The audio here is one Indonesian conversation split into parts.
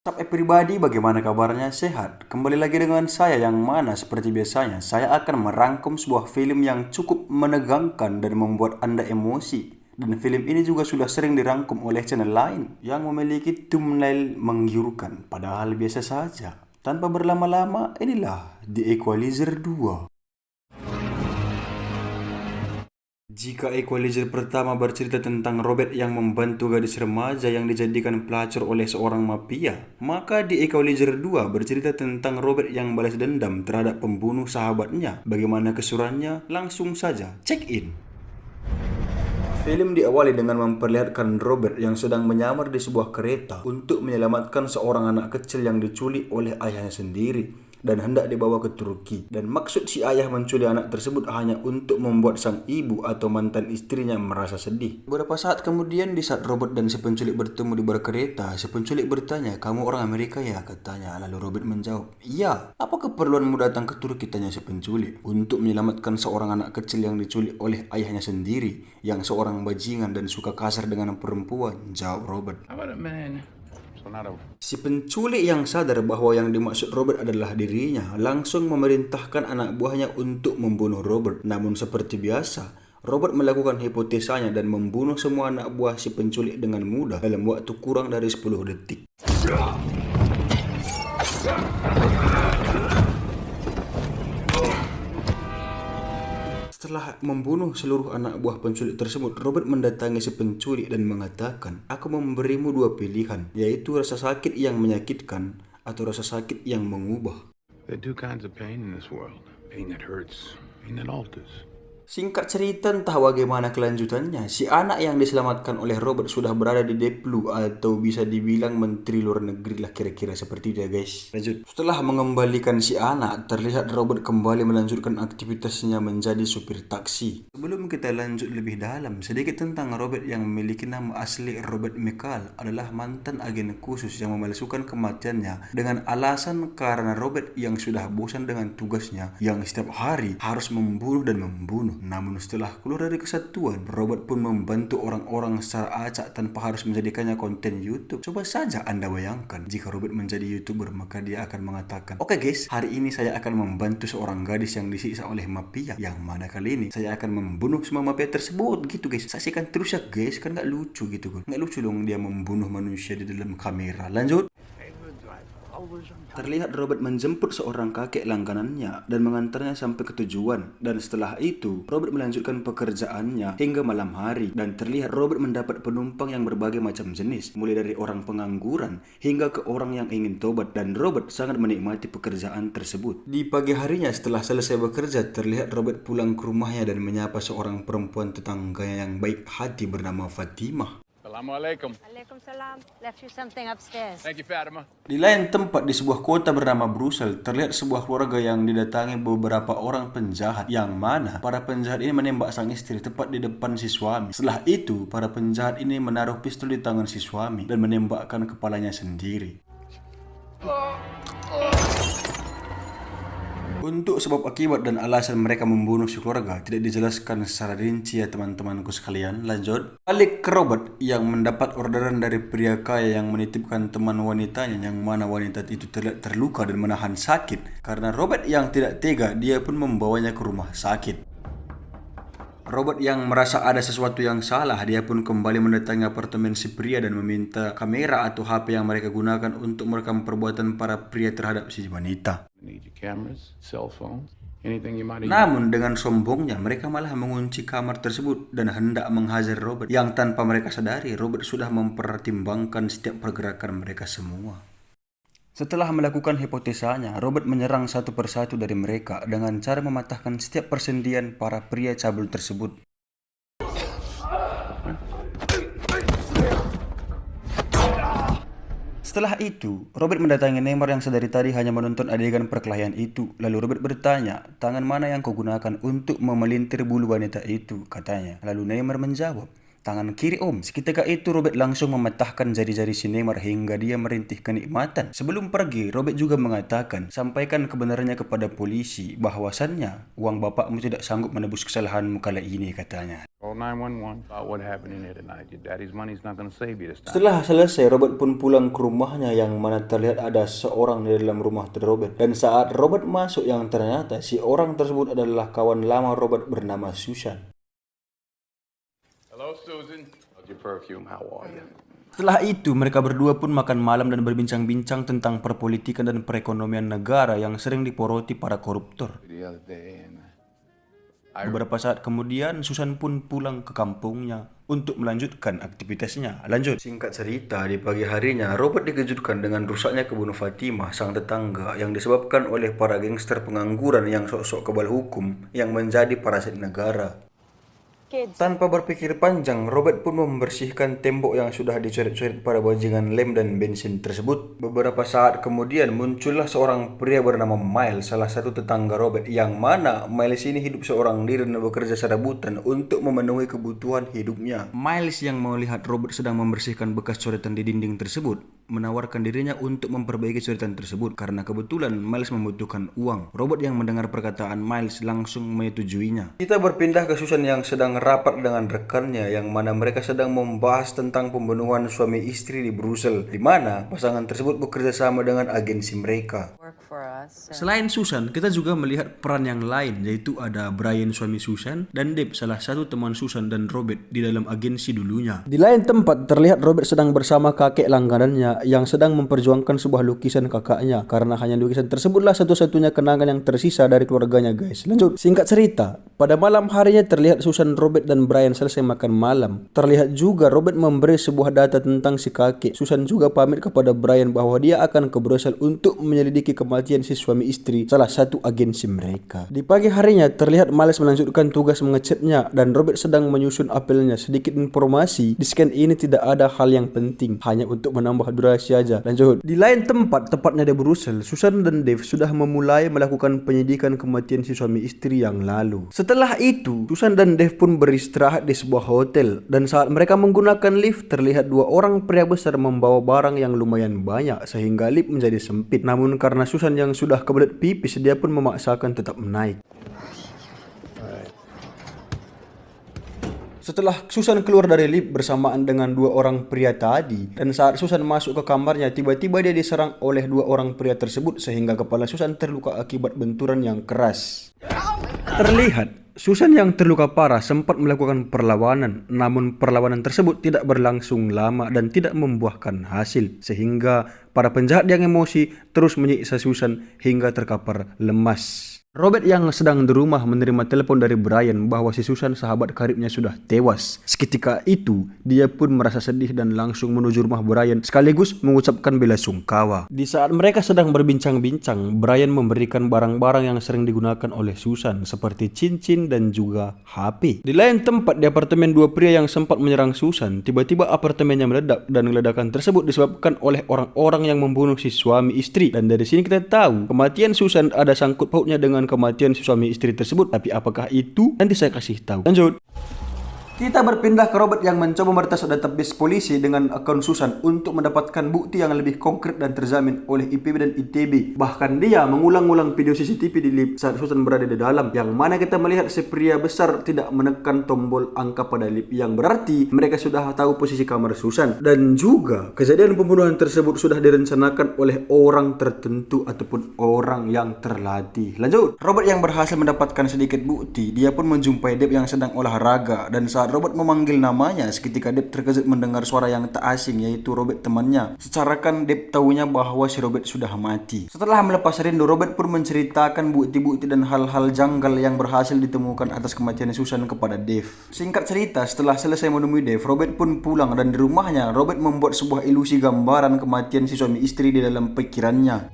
What's up everybody, bagaimana kabarnya? Sehat? Kembali lagi dengan saya yang mana seperti biasanya saya akan merangkum sebuah film yang cukup menegangkan dan membuat Anda emosi. Dan film ini juga sudah sering dirangkum oleh channel lain yang memiliki thumbnail menggiurkan, padahal biasa saja. Tanpa berlama-lama, inilah The Equalizer 2. Jika Equalizer pertama bercerita tentang Robert yang membantu gadis remaja yang dijadikan pelacur oleh seorang mafia, maka di Equalizer 2 bercerita tentang Robert yang balas dendam terhadap pembunuh sahabatnya. Bagaimana kesurannya? Langsung saja check in. Film diawali dengan memperlihatkan Robert yang sedang menyamar di sebuah kereta untuk menyelamatkan seorang anak kecil yang diculik oleh ayahnya sendiri dan hendak dibawa ke Turki. Dan maksud si ayah menculik anak tersebut hanya untuk membuat sang ibu atau mantan istrinya merasa sedih. Beberapa saat kemudian, di saat Robert dan si penculik bertemu di bar kereta, si penculik bertanya, "Kamu orang Amerika ya?" katanya. Lalu Robert menjawab, "Iya." "Apa keperluanmu datang ke Turki?" tanya si penculik. "Untuk menyelamatkan seorang anak kecil yang diculik oleh ayahnya sendiri, yang seorang bajingan dan suka kasar dengan perempuan," jawab Robert. Si penculik yang sadar bahwa yang dimaksud Robert adalah dirinya langsung memerintahkan anak buahnya untuk membunuh Robert. Namun seperti biasa, Robert melakukan hipotesanya dan membunuh semua anak buah si penculik dengan mudah dalam waktu kurang dari 10 detik. Setelah membunuh seluruh anak buah penculik tersebut, Robert mendatangi si penculik dan mengatakan, "Aku memberimu dua pilihan, yaitu rasa sakit yang menyakitkan atau rasa sakit yang mengubah." There are two kinds of pain in this world. Pain that hurts, pain that alters. Singkat cerita, entah bagaimana kelanjutannya, si anak yang diselamatkan oleh Robert sudah berada di Deplu, atau bisa dibilang menteri luar negeri lah kira-kira seperti itu ya guys. Lanjut. Setelah mengembalikan si anak, terlihat Robert kembali melanjutkan aktivitasnya menjadi supir taksi. Sebelum kita lanjut lebih dalam, sedikit tentang Robert yang memiliki nama asli Robert Michael adalah mantan agen khusus yang memalsukan kematiannya dengan alasan karena Robert yang sudah bosan dengan tugasnya yang setiap hari harus membunuh dan membunuh. Namun setelah keluar dari kesatuan, Robert pun membantu orang-orang secara acak tanpa harus menjadikannya konten YouTube. Coba saja Anda bayangkan, jika Robert menjadi YouTuber, maka dia akan mengatakan, "Oke guys, hari ini saya akan membantu seorang gadis yang disiksa oleh mafia, yang mana kali ini saya akan membunuh semua mafia tersebut," gitu guys. Saksikan terus ya guys, kan gak lucu gitu kan. Gak lucu dong dia membunuh manusia di dalam kamera. Lanjut. Terlihat Robert menjemput seorang kakek langganannya dan mengantarnya sampai ke tujuan. Dan setelah itu, Robert melanjutkan pekerjaannya hingga malam hari. Dan terlihat Robert mendapat penumpang yang berbagai macam jenis, mulai dari orang pengangguran hingga ke orang yang ingin tobat. Dan Robert sangat menikmati pekerjaan tersebut. Di pagi harinya setelah selesai bekerja, terlihat Robert pulang ke rumahnya dan menyapa seorang perempuan tetangganya yang baik hati bernama Fatimah. Assalamualaikum. Waalaikumsalam. Left you something upstairs. Thank you, Fatima. Di lain tempat di sebuah kota bernama Brussels, terlihat sebuah keluarga yang didatangi beberapa orang penjahat, yang mana para penjahat ini menembak sang istri tepat di depan si suami. Setelah itu, para penjahat ini menaruh pistol di tangan si suami dan menembakkan kepalanya sendiri. Untuk sebab akibat dan alasan mereka membunuh si keluarga tidak dijelaskan secara rinci ya teman-temanku sekalian. Lanjut. Balik ke Robert yang mendapat orderan dari pria kaya yang menitipkan teman wanitanya, yang mana wanita itu terlihat terluka dan menahan sakit. Karena Robert yang tidak tega, dia pun membawanya ke rumah sakit. Robert yang merasa ada sesuatu yang salah, dia pun kembali mendatangi apartemen si pria dan meminta kamera atau HP yang mereka gunakan untuk merekam perbuatan para pria terhadap si wanita. Need your cameras, cell phones, anything you might have. Namun dengan sombongnya mereka malah mengunci kamar tersebut dan hendak menghajar Robert, yang tanpa mereka sadari Robert sudah mempertimbangkan setiap pergerakan mereka semua. Setelah melakukan hipotesanya, Robert menyerang satu persatu dari mereka dengan cara mematahkan setiap persendian para pria cabul tersebut. Setelah itu, Robert mendatangi Neymar yang sedari tadi hanya menonton adegan perkelahian itu. Lalu Robert bertanya, "Tangan mana yang kau gunakan untuk memelintir bulu wanita itu?" katanya. Lalu Neymar menjawab, Tangan kiri Om. Seketika itu Robert langsung mematahkan jari-jari si Neymar hingga dia merintih kenikmatan. Sebelum pergi, Robert juga mengatakan, sampaikan kebenarannya kepada polisi bahwasannya uang bapakmu tidak sanggup menebus kesalahanmu kali ini, katanya. Call 911 about what happened in here tonight. Your daddy's money's not gonna save you this time. Setelah selesai, Robert pun pulang ke rumahnya yang mana terlihat ada seorang di dalam rumah Robert. Dan saat Robert masuk, yang ternyata si orang tersebut adalah kawan lama Robert bernama Susan. Hello, Susan. How's your perfume? How are you? Setelah itu, mereka berdua pun makan malam dan berbincang-bincang tentang perpolitikan dan perekonomian negara yang sering diporoti para koruptor. The other day, and Beberapa saat kemudian, Susan pun pulang ke kampungnya untuk melanjutkan aktivitasnya. Lanjut. Singkat cerita, di pagi harinya, Robert dikejutkan dengan rusaknya kebun Fatimah, sang tetangga, yang disebabkan oleh para gangster pengangguran yang sok-sok kebal hukum yang menjadi parasit negara. Tanpa berpikir panjang, Robert pun membersihkan tembok yang sudah dicoret-coret pada bajingan lem dan bensin tersebut. Beberapa saat kemudian muncullah seorang pria bernama Miles, salah satu tetangga Robert, yang mana Miles ini hidup seorang diri dan bekerja serabutan untuk memenuhi kebutuhan hidupnya. Miles yang melihat Robert sedang membersihkan bekas coretan di dinding tersebut, menawarkan dirinya untuk memperbaiki coretan tersebut karena kebetulan Miles membutuhkan uang. Robert yang mendengar perkataan Miles langsung menyetujuinya. Kita berpindah ke Susan yang sedang rapat dengan rekannya, yang mana mereka sedang membahas tentang pembunuhan suami istri di Brussels, di mana pasangan tersebut bekerja sama dengan agensi mereka. Selain Susan, kita juga melihat peran yang lain, yaitu ada Brian suami Susan dan Deb, salah satu teman Susan dan Robert di dalam agensi dulunya. Di lain tempat terlihat Robert sedang bersama kakek langganannya yang sedang memperjuangkan sebuah lukisan kakaknya, karena hanya lukisan tersebutlah satu-satunya kenangan yang tersisa dari keluarganya, guys. Lanjut. Singkat cerita, pada malam harinya terlihat Susan, Robert dan Brian selesai makan malam. Terlihat juga Robert memberi sebuah data tentang si kakek. Susan juga pamit kepada Brian bahwa dia akan ke Brussels untuk menyelidiki kematian si suami istri salah satu agensi mereka. Di pagi harinya terlihat Miles melanjutkan tugas mengechatnya dan Robert sedang menyusun apelnya. Sedikit informasi, di scan ini tidak ada hal yang penting, hanya untuk menambah durasi aja. Lanjut. Di lain tempat, tepatnya di Brussels, Susan dan Dave sudah memulai melakukan penyidikan kematian si suami istri yang lalu. Setelah itu, Susan dan Dave pun beristirahat di sebuah hotel, dan saat mereka menggunakan lift terlihat dua orang pria besar membawa barang yang lumayan banyak sehingga lift menjadi sempit. Namun karena Susan yang sudah kebelet pipis, dia pun memaksakan tetap naik. Setelah Susan keluar dari lift bersamaan dengan dua orang pria tadi, dan saat Susan masuk ke kamarnya, tiba-tiba dia diserang oleh dua orang pria tersebut sehingga kepala Susan terluka akibat benturan yang keras. Terlihat Susan yang terluka parah sempat melakukan perlawanan, namun perlawanan tersebut tidak berlangsung lama dan tidak membuahkan hasil, sehingga para penjahat yang emosi terus menyiksa Susan hingga terkapar lemas. Robert yang sedang di rumah menerima telepon dari Brian bahwa si Susan, sahabat karibnya, sudah tewas. Seketika itu, dia pun merasa sedih dan langsung menuju rumah Brian sekaligus mengucapkan bela sungkawa. Di saat mereka sedang berbincang-bincang, Brian memberikan barang-barang yang sering digunakan oleh Susan seperti cincin dan juga HP. Di lain tempat, di apartemen dua pria yang sempat menyerang Susan, tiba-tiba apartemennya meledak dan ledakan tersebut disebabkan oleh orang-orang yang membunuh si suami istri. Dan dari sini kita tahu kematian Susan ada sangkut pautnya dengan kematian suami istri tersebut. Tapi apakah itu? Nanti saya kasih tahu. Lanjut. Kita berpindah ke Robert yang mencoba meretas database polisi dengan akun Susan untuk mendapatkan bukti yang lebih konkret dan terjamin oleh IPB dan ITB. Bahkan dia mengulang-ulang video CCTV di lift saat Susan berada di dalam, yang mana kita melihat si pria besar tidak menekan tombol angka pada lift, yang berarti mereka sudah tahu posisi kamar Susan. Dan juga kejadian pembunuhan tersebut sudah direncanakan oleh orang tertentu ataupun orang yang terlatih. Lanjut. Robert yang berhasil mendapatkan sedikit bukti, dia pun menjumpai Deb yang sedang olahraga, dan saat Robert memanggil namanya, seketika Deb terkejut mendengar suara yang tak asing, yaitu Robert temannya. Secara kan Deb tahunya bahwa si Robert sudah mati. Setelah melepas rindu, Robert pun menceritakan bukti-bukti dan hal-hal janggal yang berhasil ditemukan atas kematian Susan kepada Dave. Singkat cerita, setelah selesai menemui Dave, Robert pun pulang, dan di rumahnya Robert membuat sebuah ilusi gambaran kematian si suami istri di dalam pikirannya.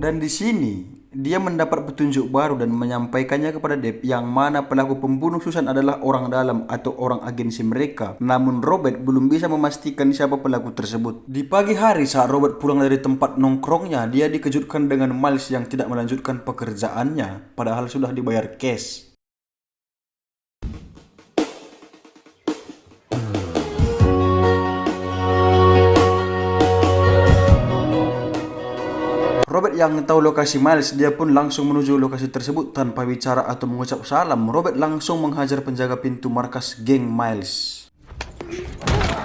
Dan di sini dia mendapat petunjuk baru dan menyampaikannya kepada Deb, yang mana pelaku pembunuh Susan adalah orang dalam atau orang agensi mereka. Namun Robert belum bisa memastikan siapa pelaku tersebut. Di pagi hari saat Robert pulang dari tempat nongkrongnya, dia dikejutkan dengan Miles yang tidak melanjutkan pekerjaannya padahal sudah dibayar cash. yang tahu lokasi Miles, dia pun langsung menuju lokasi tersebut tanpa bicara atau mengucap salam. Robert langsung menghajar penjaga pintu markas geng Miles.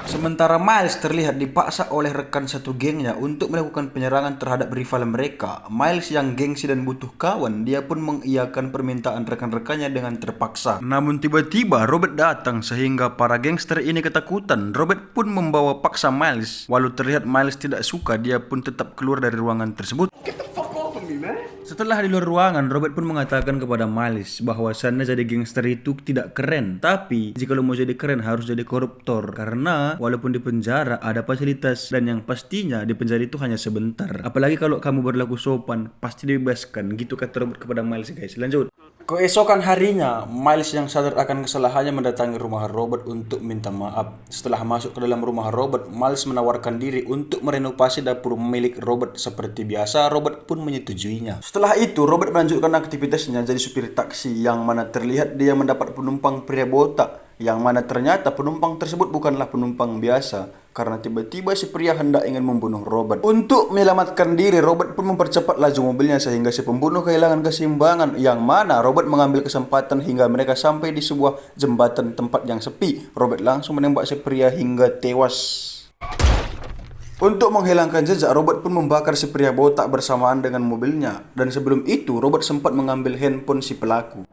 Sementara Miles terlihat dipaksa oleh rekan satu gengnya untuk melakukan penyerangan terhadap rival mereka. Miles yang gengsi dan butuh kawan, dia pun mengiyakan permintaan rekan-rekannya dengan terpaksa. Namun tiba-tiba Robert datang sehingga para gangster ini ketakutan. Robert pun membawa paksa Miles. Walau terlihat Miles tidak suka, dia pun tetap keluar dari ruangan tersebut. Setelah di luar ruangan, Robert pun mengatakan kepada Miles bahwasannya jadi gangster itu tidak keren. Tapi jika lo mau jadi keren harus jadi koruptor. Karena walaupun di penjara ada fasilitas dan yang pastinya di penjara itu hanya sebentar. Apalagi kalau kamu berlaku sopan, pasti dibebaskan. Gitu kata Robert kepada Miles, guys. Lanjut. Keesokan harinya, Miles yang sadar akan kesalahannya mendatangi rumah Robert untuk minta maaf. Setelah masuk ke dalam rumah Robert, Miles menawarkan diri untuk merenovasi dapur milik Robert. Seperti biasa, Robert pun menyetujuinya. Setelah itu, Robert melanjutkan aktivitasnya jadi supir taksi, yang mana terlihat dia mendapat penumpang pria botak, yang mana ternyata penumpang tersebut bukanlah penumpang biasa. Karena tiba-tiba si pria hendak ingin membunuh Robert. Untuk menyelamatkan diri, Robert pun mempercepat laju mobilnya sehingga si pembunuh kehilangan keseimbangan, yang mana Robert mengambil kesempatan hingga mereka sampai di sebuah jembatan tempat yang sepi. Robert langsung menembak si pria hingga tewas. Untuk menghilangkan jejak, Robert pun membakar si pria botak bersamaan dengan mobilnya. Dan sebelum itu, Robert sempat mengambil handphone si pelaku.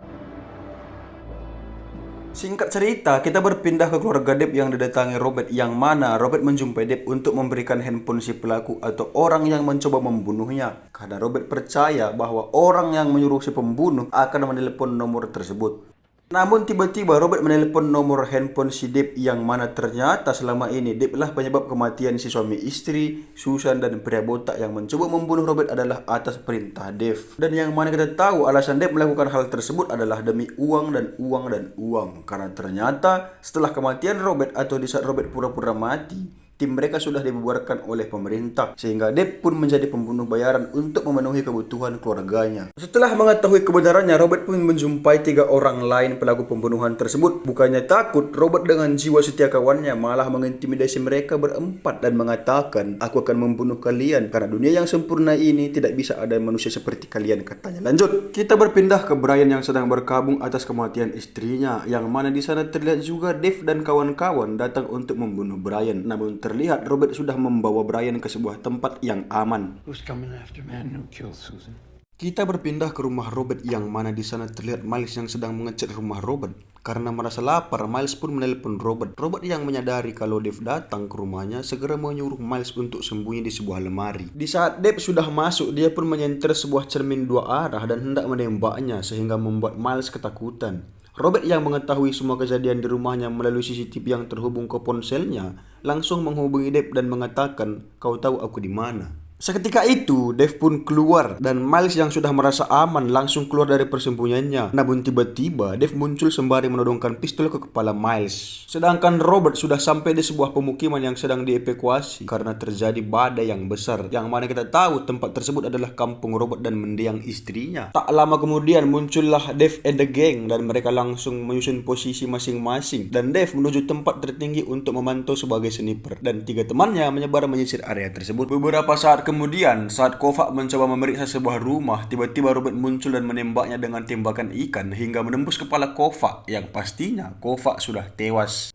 Singkat cerita, kita berpindah ke keluarga Depp yang didatangi Robert, yang mana Robert menjumpai Depp untuk memberikan handphone si pelaku atau orang yang mencoba membunuhnya. Karena Robert percaya bahwa orang yang menyuruh si pembunuh akan menelepon nomor tersebut. Namun tiba-tiba Robert menelepon nomor handphone si Depp, yang mana ternyata selama ini Depp lah penyebab kematian si suami istri, Susan dan pria botak yang mencoba membunuh Robert adalah atas perintah Depp. Dan yang mana kita tahu alasan Depp melakukan hal tersebut adalah demi uang dan uang dan uang. Karena ternyata setelah kematian Robert atau di saat Robert pura-pura mati, tim mereka sudah dibubarkan oleh pemerintah, sehingga Depp pun menjadi pembunuh bayaran untuk memenuhi kebutuhan keluarganya. Setelah mengetahui kebenarannya, Robert pun menjumpai 3 orang lain pelaku pembunuhan tersebut. Bukannya takut, Robert dengan jiwa setia kawannya malah mengintimidasi mereka berempat dan mengatakan, "Aku akan membunuh kalian karena dunia yang sempurna ini tidak bisa ada manusia seperti kalian," katanya. Lanjut, kita berpindah ke Brian yang sedang berkabung atas kematian istrinya, yang mana di sana terlihat juga Dave dan kawan-kawan datang untuk membunuh Brian. Namun terlihat Robert sudah membawa Brian ke sebuah tempat yang aman. Who's coming after man who killed Susan? Kita berpindah ke rumah Robert, yang mana di sana terlihat Miles yang sedang mengecat rumah Robert. Karena merasa lapar, Miles pun menelpon Robert. Robert yang menyadari kalau Dave datang ke rumahnya segera menyuruh Miles untuk sembunyi di sebuah lemari. Di saat Dave sudah masuk, dia pun menyentir sebuah cermin 2 arah dan hendak menembaknya sehingga membuat Miles ketakutan. Robert yang mengetahui semua kejadian di rumahnya melalui CCTV yang terhubung ke ponselnya langsung menghubungi Dave dan mengatakan, "Kau tahu aku di mana?" Seketika itu, Dave pun keluar dan Miles yang sudah merasa aman langsung keluar dari persembunyiannya. Namun tiba-tiba Dave muncul sembari menodongkan pistol ke kepala Miles. Sedangkan Robert sudah sampai di sebuah pemukiman yang sedang dievakuasi karena terjadi badai yang besar. Yang mana kita tahu tempat tersebut adalah kampung Robert dan mendiang istrinya. Tak lama kemudian muncullah Dave and the gang dan mereka langsung menyusun posisi masing-masing. Dan Dave menuju tempat tertinggi untuk memantau sebagai sniper. Dan 3 temannya menyebar menyisir area tersebut. Beberapa saat kemudian, saat Kovac mencoba memeriksa sebuah rumah, tiba-tiba Robert muncul dan menembaknya dengan tembakan ikan hingga menembus kepala Kovac, yang pastinya Kovac sudah tewas.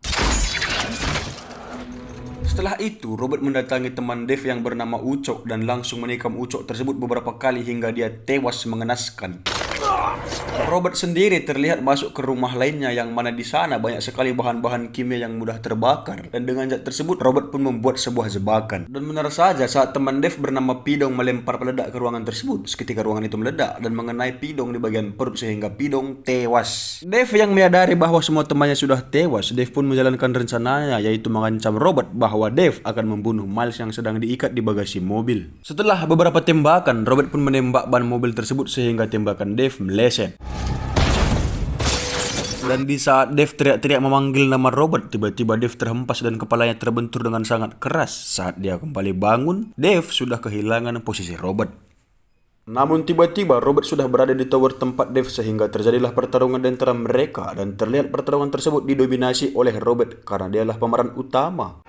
Setelah itu, Robert mendatangi teman Dave yang bernama Ucok dan langsung menikam Ucok tersebut beberapa kali hingga dia tewas mengenaskan. Robert sendiri terlihat masuk ke rumah lainnya, yang mana di sana banyak sekali bahan-bahan kimia yang mudah terbakar. Dan dengan zat tersebut, Robert pun membuat sebuah jebakan. Dan benar saja, saat teman Dave bernama Pidong melempar peledak ke ruangan tersebut, seketika ruangan itu meledak dan mengenai Pidong di bagian perut sehingga Pidong tewas. Dave yang menyadari bahwa semua temannya sudah tewas, Dave pun menjalankan rencananya, yaitu mengancam Robert bahwa Dave akan membunuh Miles yang sedang diikat di bagasi mobil. Setelah beberapa tembakan, Robert pun menembak ban mobil tersebut sehingga tembakan Dave meleset. Dan di saat Dave teriak-teriak memanggil nama Robert, tiba-tiba Dave terhempas dan kepalanya terbentur dengan sangat keras. Saat dia kembali bangun, Dave sudah kehilangan posisi Robert. Namun tiba-tiba Robert sudah berada di tower tempat Dave sehingga terjadilah pertarungan di antara mereka. Dan terlihat pertarungan tersebut didominasi oleh Robert karena dialah pemeran utama.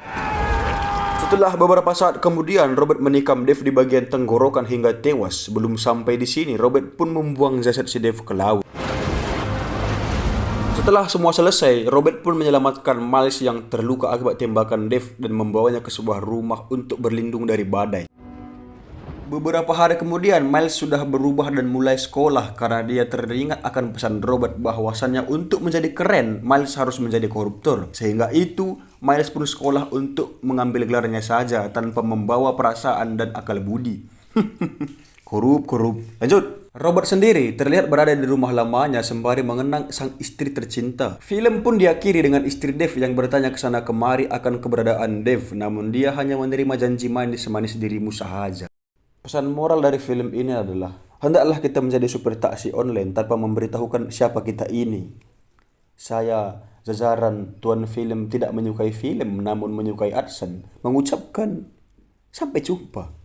Setelah beberapa saat kemudian, Robert menikam Dave di bagian tenggorokan hingga tewas. Belum sampai di sini, Robert pun membuang jasad si Dave ke laut. Setelah semua selesai, Robert pun menyelamatkan Miles yang terluka akibat tembakan Dave dan membawanya ke sebuah rumah untuk berlindung dari badai. Beberapa hari kemudian, Miles sudah berubah dan mulai sekolah karena dia teringat akan pesan Robert bahwasannya untuk menjadi keren, Miles harus menjadi koruptor. Sehingga itu, Miles pun sekolah untuk mengambil gelarnya saja tanpa membawa perasaan dan akal budi. Korup. Lanjut. Robert sendiri terlihat berada di rumah lamanya sembari mengenang sang istri tercinta. Film pun diakhiri dengan istri Dave yang bertanya ke sana kemari akan keberadaan Dave, namun dia hanya menerima janji manis semanis dirimu sahaja. Pesan moral dari film ini adalah, hendaklah kita menjadi supir taksi online tanpa memberitahukan siapa kita ini. Saya, jajaran tuan film tidak menyukai film namun menyukai AdSense, mengucapkan sampai jumpa.